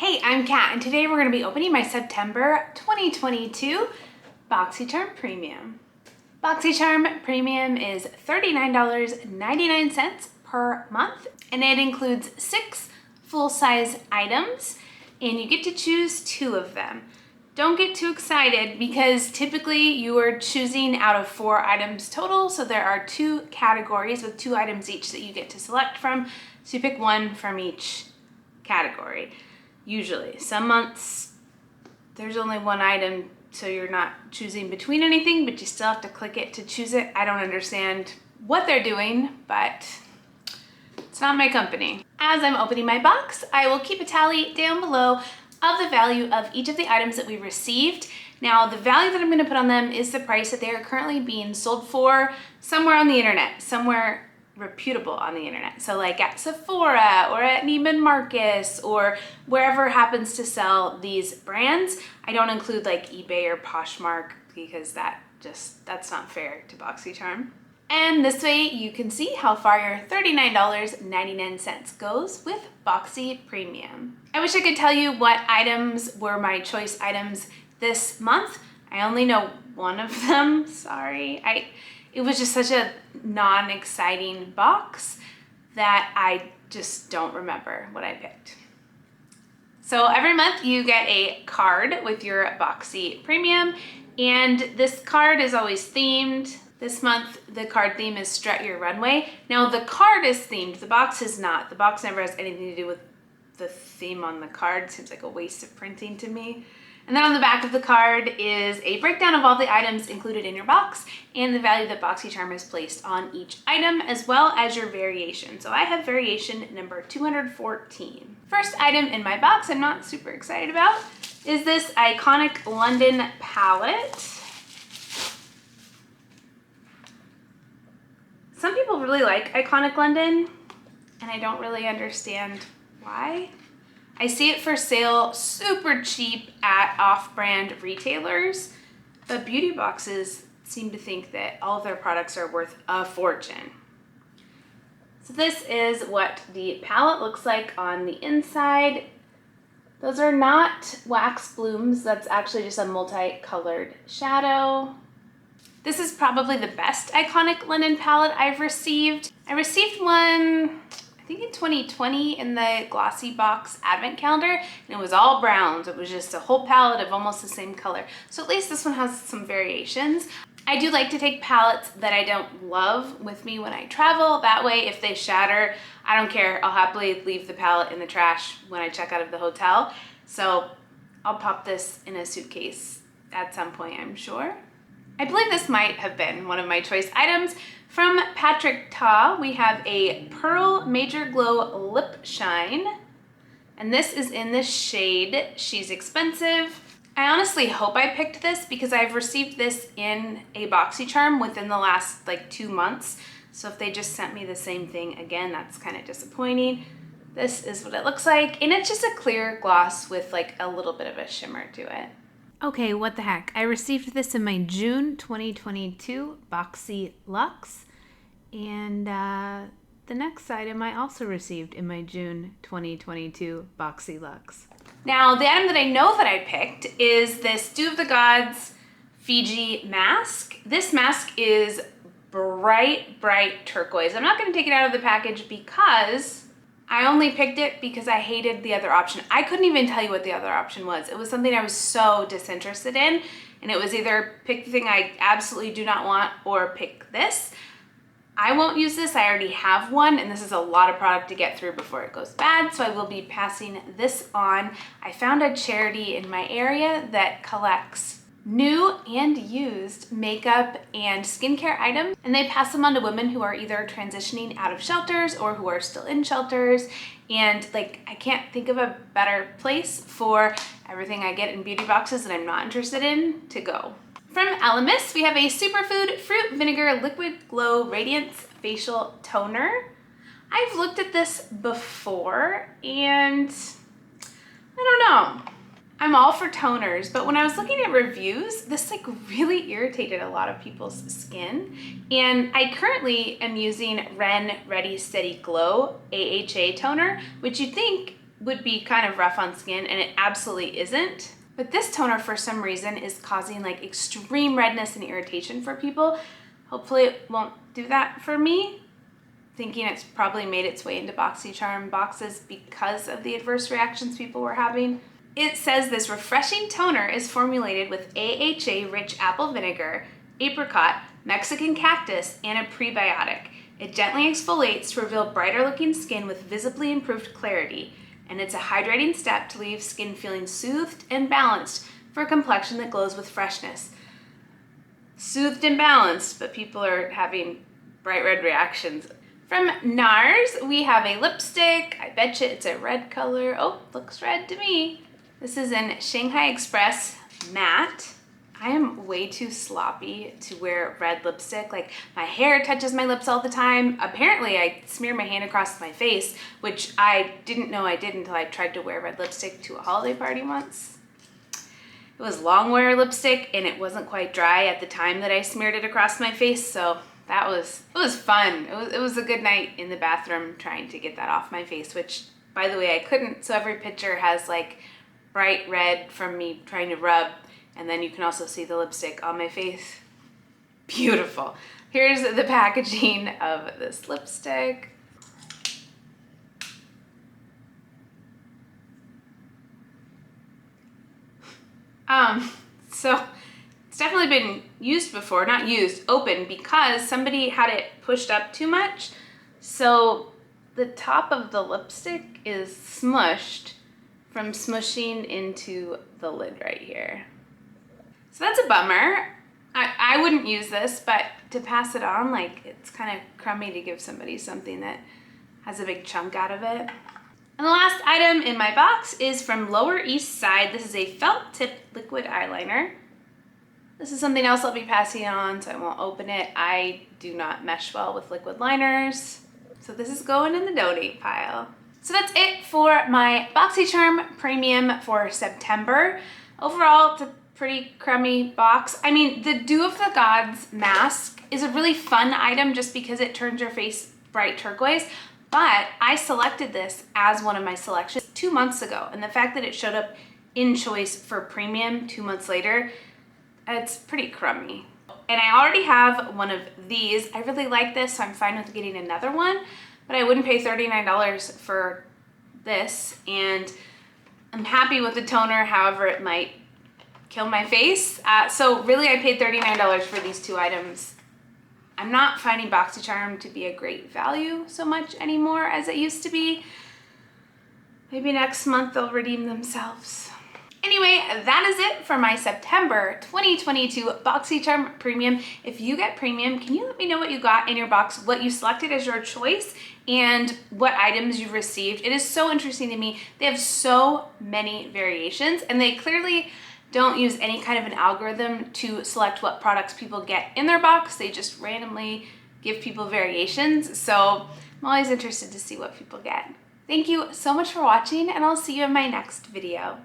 Hey, I'm Kat, and today we're going to be opening my September 2022 Boxycharm Premium. Boxycharm Premium is $39.99 per month, and it includes 6 full-size items, and you get to choose 2 of them. Don't get too excited because typically you are choosing out of 4 items total, so there are 2 categories with 2 items each that you get to select from, so you pick one from each category. Usually. Some months there's only 1 item, so you're not choosing between anything, but you still have to click it to choose it. I don't understand what they're doing, but it's not my company. As I'm opening my box, I will keep a tally down below of the value of each of the items that we received. Now, the value that I'm going to put on them is the price that they are currently being sold for somewhere on the internet, somewhere reputable on the internet. So like at Sephora or at Neiman Marcus or wherever happens to sell these brands. I don't include like eBay or Poshmark because that's not fair to Boxycharm. And this way you can see how far your $39.99 goes with Boxy Premium. I wish I could tell you what items were my choice items this month. I only know one of them, sorry. It was just such a non-exciting box that I just don't remember what I picked. So every month you get a card with your Boxy Premium, and this card is always themed. This month the card theme is Strut Your Runway. Now the card is themed, the box is not. The box never has anything to do with the theme on the card. Seems like a waste of printing to me. And then on the back of the card is a breakdown of all the items included in your box and the value that Boxycharm has placed on each item, as well as your variation. So I have variation number 214. First item in my box I'm not super excited about is this iconic London palette. Some people really like iconic London, and I don't really understand why. I see it for sale super cheap at off-brand retailers, but beauty boxes seem to think that all of their products are worth a fortune. So this is what the palette looks like on the inside. Those are not wax blooms, that's actually just a multicolored shadow. This is probably the best iconic London palette I've received. I received one, I think in 2020 in the Glossy Box Advent Calendar, and it was all browns. It was just a whole palette of almost the same color. So at least this one has some variations. I do like to take palettes that I don't love with me when I travel. That way, if they shatter, I don't care. I'll happily leave the palette in the trash when I check out of the hotel. So I'll pop this in a suitcase at some point, I'm sure. I believe this might have been one of my choice items. From Patrick Ta, we have a Pearl Major Glow Lip Shine, and this is in the shade She's Expensive. I honestly hope I picked this because I've received this in a Boxycharm within the last like 2 months. So if they just sent me the same thing again, that's kind of disappointing. This is what it looks like, and it's just a clear gloss with like a little bit of a shimmer to it. Okay, what the heck? I received this in my June 2022 Boxy Luxe, and the next item I also received in my June 2022 Boxy Luxe. Now, the item that I know that I picked is this Dew of the Gods Fiji mask. This mask is bright, bright turquoise. I'm not going to take it out of the package because I only picked it because I hated the other option. I couldn't even tell you what the other option was. It was something I was so disinterested in, and it was either pick the thing I absolutely do not want or pick this. I won't use this. I already have one, and this is a lot of product to get through before it goes bad, so I will be passing this on. I found a charity in my area that collects new and used makeup and skincare items, and they pass them on to women who are either transitioning out of shelters or who are still in shelters. And like, I can't think of a better place for everything I get in beauty boxes that I'm not interested in to go. From Elemis, we have a Superfood Fruit Vinegar Liquid Glow Radiance Facial Toner. I've looked at this before, and I don't know. I'm all for toners, but when I was looking at reviews, this like really irritated a lot of people's skin. And I currently am using Ren Ready Steady Glow AHA toner, which you'd think would be kind of rough on skin, and it absolutely isn't. But this toner, for some reason, is causing like extreme redness and irritation for people. Hopefully it won't do that for me. Thinking it's probably made its way into Boxycharm boxes because of the adverse reactions people were having. It says this refreshing toner is formulated with AHA-rich apple vinegar, apricot, Mexican cactus, and a prebiotic. It gently exfoliates to reveal brighter looking skin with visibly improved clarity. And it's a hydrating step to leave skin feeling soothed and balanced for a complexion that glows with freshness. Soothed and balanced, but people are having bright red reactions. From NARS, we have a lipstick. I bet you it's a red color. Oh, looks red to me. This is in Shanghai Express Matte. I am way too sloppy to wear red lipstick. Like, my hair touches my lips all the time. Apparently, I smear my hand across my face, which I didn't know I did until I tried to wear red lipstick to a holiday party once. It was long wear lipstick, and it wasn't quite dry at the time that I smeared it across my face, so it was fun. It was a good night in the bathroom trying to get that off my face, which, by the way, I couldn't. So every picture has like bright red from me trying to rub. And then you can also see the lipstick on my face. Beautiful. Here's the packaging of this lipstick. So it's definitely been used before, not used, open, because somebody had it pushed up too much. So the top of the lipstick is smushed from smushing into the lid right here. So that's a bummer. I wouldn't use this, but to pass it on, like, it's kind of crummy to give somebody something that has a big chunk out of it. And the last item in my box is from Lower East Side. This is a felt tip liquid eyeliner. This is something else I'll be passing on, so I won't open it. I do not mesh well with liquid liners, so this is going in the donate pile. So that's it for my Boxycharm Premium for September. Overall, it's a pretty crummy box. I mean, the Dew of the Gods mask is a really fun item just because it turns your face bright turquoise, but I selected this as one of my selections 2 months ago, and the fact that it showed up in choice for premium 2 months later, it's pretty crummy. And I already have one of these. I really like this, so I'm fine with getting another one, but I wouldn't pay $39 for this, and I'm happy with the toner, however it might kill my face. So really I paid $39 for these two items. I'm not finding Boxycharm to be a great value so much anymore as it used to be. Maybe next month they'll redeem themselves. Anyway, that is it for my September 2022 Boxycharm Premium. If you get Premium, can you let me know what you got in your box, what you selected as your choice, and what items you received? It is so interesting to me. They have so many variations, and they clearly don't use any kind of an algorithm to select what products people get in their box. They just randomly give people variations. So I'm always interested to see what people get. Thank you so much for watching, and I'll see you in my next video.